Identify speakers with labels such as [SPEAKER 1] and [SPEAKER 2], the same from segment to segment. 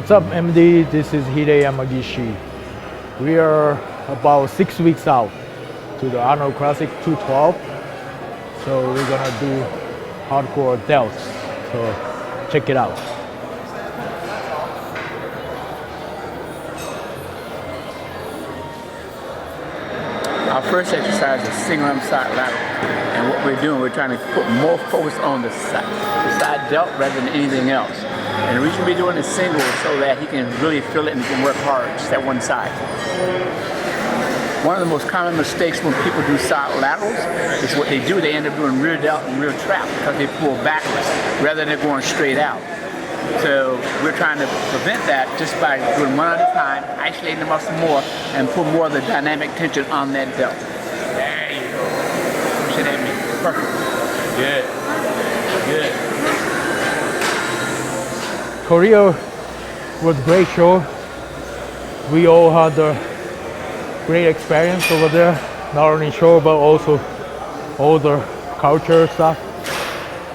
[SPEAKER 1] What's up, MD? This is Hidetada Yamagishi. We are about 6 weeks out to the Arnold Classic 212. So we're gonna do hardcore delts. So check it out.
[SPEAKER 2] Our first exercise is single arm side lateral. And what we're doing, we're trying to put more focus on the side delt rather than anything else. And the reason we're doing the single is so that he can really feel it and he can work hard just that one side. One of the most common mistakes when people do side laterals is what they do, they end up doing rear delt and rear trap because they pull backwards rather than going straight out. So we're trying to prevent that just by doing one at a time, isolating the muscle more, and put more of the dynamic tension on that delt. There you go. Push it at me. Perfect. Good. Good.
[SPEAKER 1] Korea was a great show. We all had a great experience over there. Not only show, but also all the culture stuff.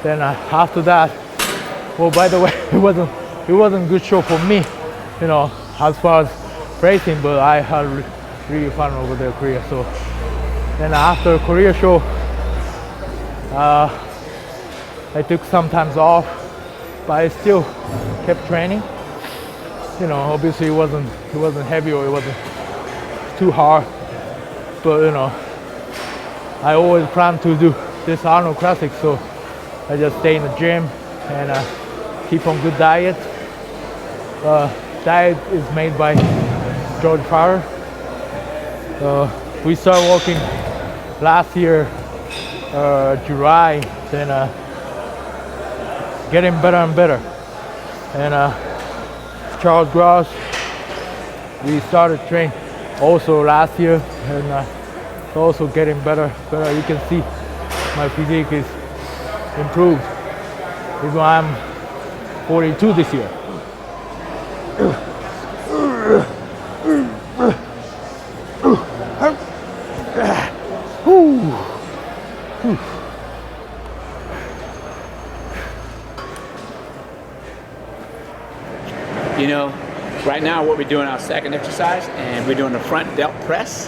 [SPEAKER 1] Then after that, well, by the way, it wasn't a good show for me, you know, as far as racing, but I had really fun over there, Korea. So then after Korea show, I took some time off, but I still kept training. You know, obviously it wasn't heavy or it wasn't too hard, but you know, I always planned to do this Arnold Classic, so I just stay in the gym and keep on good diet. Diet is made by George Farrer. We started walking last year, July, then getting better and better. And Charles Gross, we started training also last year, and also getting better. You can see my physique is improved. Even I'm 42 this year.
[SPEAKER 2] You know, right now what we're doing our second exercise, and we're doing the front delt press.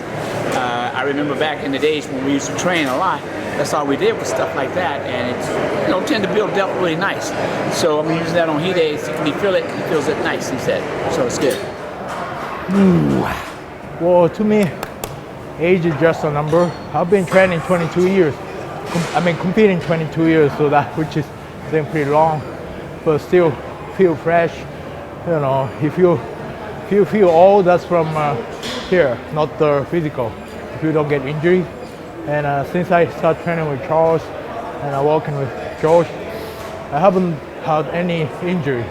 [SPEAKER 2] I remember back in the days when we used to train a lot, that's all we did was stuff like that, and it's, you know, tend to build delt really nice. So I'm using that on Hide, so can he feel it? He feels it nice, he said. So it's good.
[SPEAKER 1] Well, to me, age is just a number. I've been training 22 years. Competing 22 years, so that, which is been pretty long, but still feel fresh. You know, if you feel old, that's from here, not the physical. If you don't get injury. And since I started training with Charles and I'm working with George, I haven't had any injury.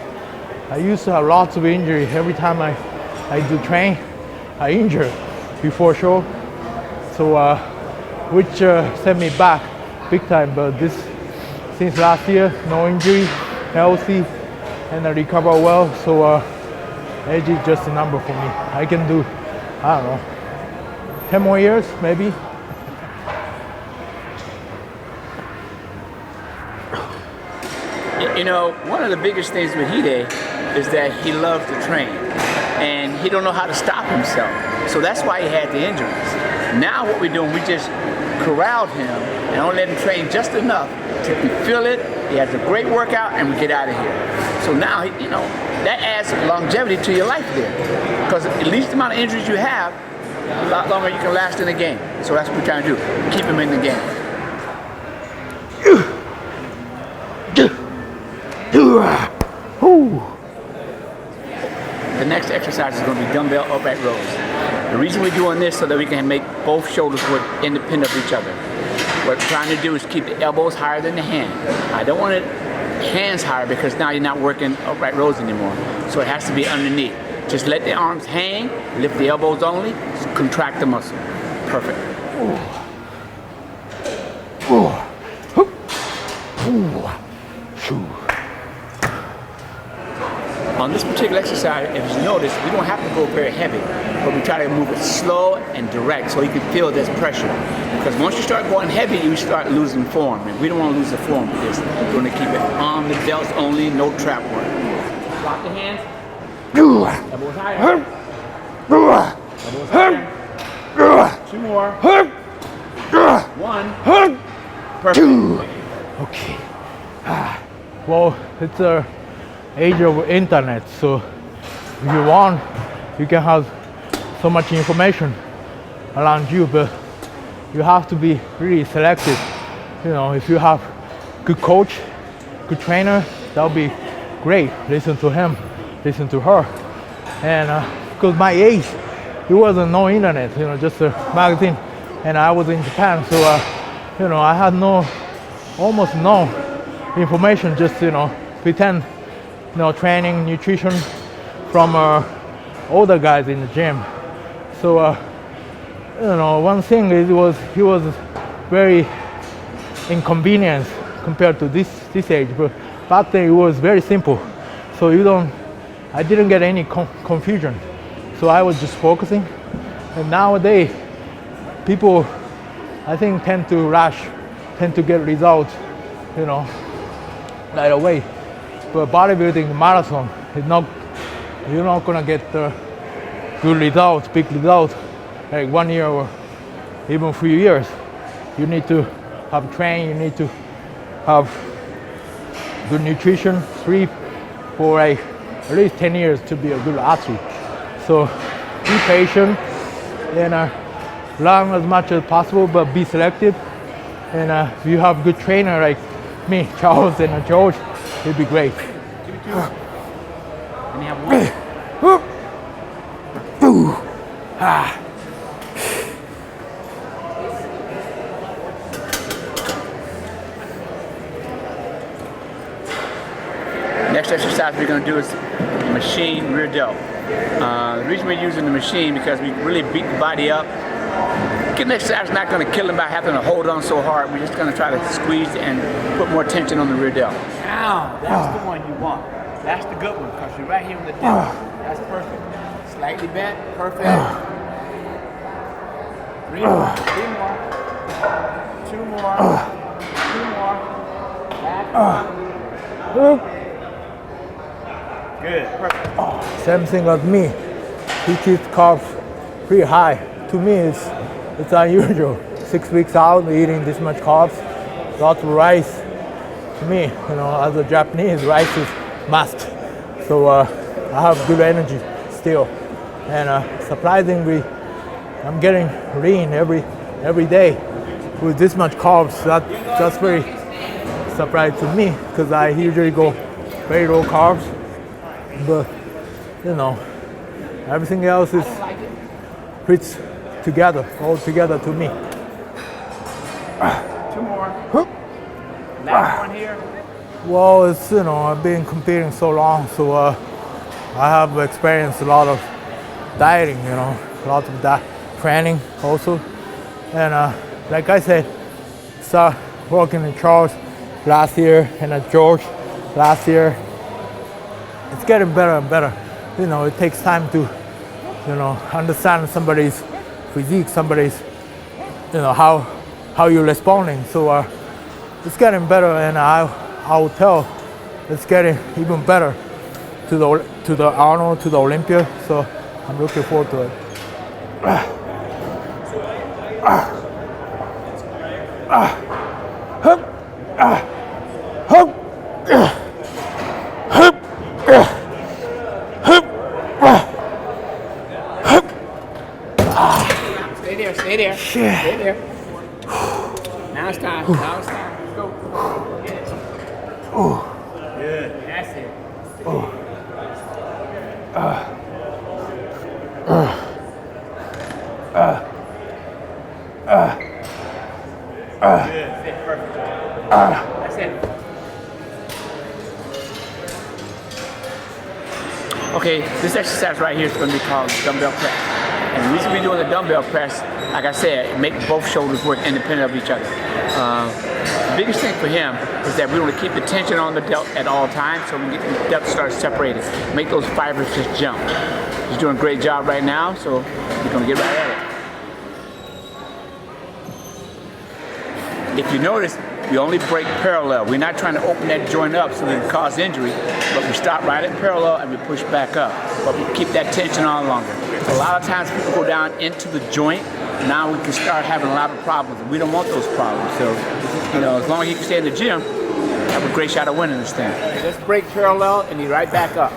[SPEAKER 1] I used to have lots of injury. Every time I do train, I injure before show. So which set me back big time. But this, since last year, no injury, healthy, and I recover well. So age is just a number for me. I can do, I don't know, 10 more years maybe.
[SPEAKER 2] You know, one of the biggest things with Hide is that he loves to train, and he don't know how to stop himself. So that's why he had the injuries. Now what we're doing, we just corralled him and don't let him train just enough to feel it. He has a great workout, and we get out of here. So now, you know, that adds longevity to your life there, because at least the amount of injuries you have, a lot longer you can last in the game. So that's what we're trying to do, keep him in the game. The next exercise is going to be dumbbell upright rows. The reason we're doing this so that we can make both shoulders work independent of each other. What we're trying to do is keep the elbows higher than the hand. I don't want it hands higher because now you're not working upright rows anymore. So it has to be underneath. Just let the arms hang, lift the elbows only, contract the muscle. Perfect. On this particular exercise, if you notice, we don't have to go very heavy, but we try to move it slow and direct so you can feel this pressure. Because once you start going heavy, you start losing form, and we don't want to lose the form with this. We're going to keep it on the delts only, no trap work. Lock the hands, Elbows higher. Elbows higher. 2 more. 1. Perfect.
[SPEAKER 1] Okay. Well, it's the age of internet, so if you want, you can have so much information around you, but you have to be really selective. You know, if you have good coach, good trainer, that'll be great. Listen to him, listen to her. And because my age, it wasn't no internet, you know, just a magazine, and I was in Japan, so you know, I had almost no information, just, you know, pretend, you know, training, nutrition from older guys in the gym. So you know, one thing is he was very inconvenienced compared to this age, but back then it was very simple. So I didn't get any confusion. So I was just focusing. And nowadays, people, I think, tend to rush, tend to get results, you know, right away. But bodybuilding, marathon, you're not gonna get good results, big results, like 1 year or even 3 years. You need to have training, you need to have good nutrition, sleep for like at least 10 years to be a good athlete. So be patient and learn as much as possible, but be selective. And if you have good trainer like me, Charles and George, it'd be great.
[SPEAKER 2] Give me 2. And you have 1. Next exercise we're going to do is machine rear delt. The reason we're using the machine because we really beat the body up. Getting exercise is not going to kill him by having to hold on so hard. We're just going to try to squeeze and put more tension on the rear delt. Now, that's the one you want. That's the good one because you're right here on the delt. That's perfect. Slightly bent, perfect. 3 more, 3 more, 2 more, 2 more. Back. Good, perfect.
[SPEAKER 1] Same thing as me. He keeps carbs pretty high. To me, it's unusual. 6 weeks out, eating this much carbs, lots of rice. To me, you know, as a Japanese, rice is must. So I have good energy still, and surprisingly, I'm getting lean every day with this much carbs. That's very surprising to me because I usually go very low carbs. But you know, everything else is fits together, all together to me.
[SPEAKER 2] 2 more. Last one here.
[SPEAKER 1] Well, it's, you know, I've been competing so long, so I have experienced a lot of dieting, you know, lots of training also. And like I said, start working in Charles last year and at George last year. It's getting better and better. You know, it takes time to, you know, understand somebody's physique, somebody's, you know, how you're responding. So it's getting better, and I will tell it's getting even better to the Arnold, to the Olympia. So I'm looking forward to it.
[SPEAKER 2] Stay there. Stay there. Now it's time. Now it's time. Let's go. Get it. Good. That's it. Good. Fit. Perfect. That's it. Okay, this exercise right here is going to be called dumbbell press. And the reason we're doing the dumbbell press, like I said, make both shoulders work independent of each other. The biggest thing for him is that we want to keep the tension on the delt at all times so we get the delt start separated. Make those fibers just jump. He's doing a great job right now, so we're going to get right at it. If you notice, we only break parallel. We're not trying to open that joint up so that it cause injury, but we stop right at parallel and we push back up. but we keep that tension on longer. A lot of times people go down into the joint. Now we can start having a lot of problems. We don't want those problems. So, you know, as long as you can stay in the gym, you have a great shot of winning this thing. Let's break parallel and you're right back up.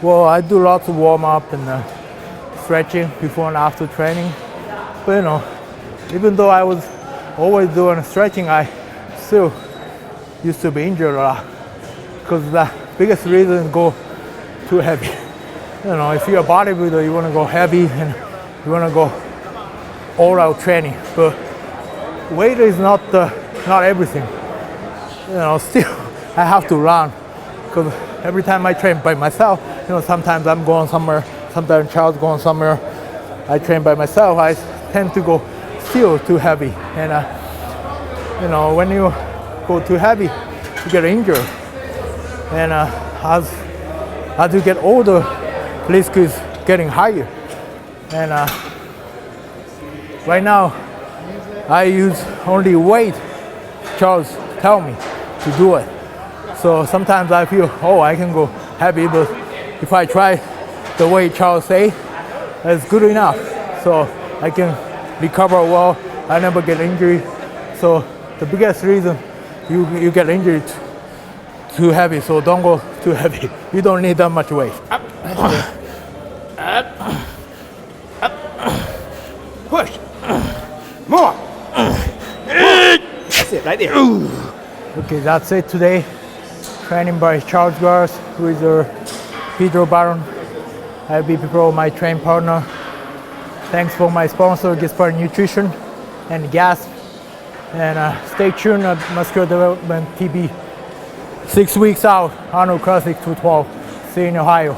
[SPEAKER 1] Well, I do lots of warm up and stretching before and after training. But you know, even though I was always doing stretching, I still used to be injured a lot. Because the biggest reason is go too heavy. You know, if you're a bodybuilder, you want to go heavy and you want to go all out training. But weight is not everything. You know, still I have to run. Because every time I train by myself, you know, sometimes I'm going somewhere, sometimes Charles going somewhere. I train by myself, I tend to go still too heavy. And, you know, when you go too heavy, you get injured. And as you get older, risk is getting higher. And right now, I use only weight Charles tell me to do it. So sometimes I feel, oh, I can go heavy, but if I try the way Charles say, that's good enough. So I can recover well, I never get injured. So the biggest reason you get injured too heavy, so don't go too heavy. You don't need that much weight.
[SPEAKER 2] Up, up, up, push, more. That's it, right there.
[SPEAKER 1] Okay, that's it today. Training by Charles Garth, who is a Pedro Baron, IFBB Pro, my train partner. Thanks for my sponsor, Gaspar Nutrition and Gas. And stay tuned at Muscular Development TV. 6 weeks out, Arnold Classic 212. See you in Ohio.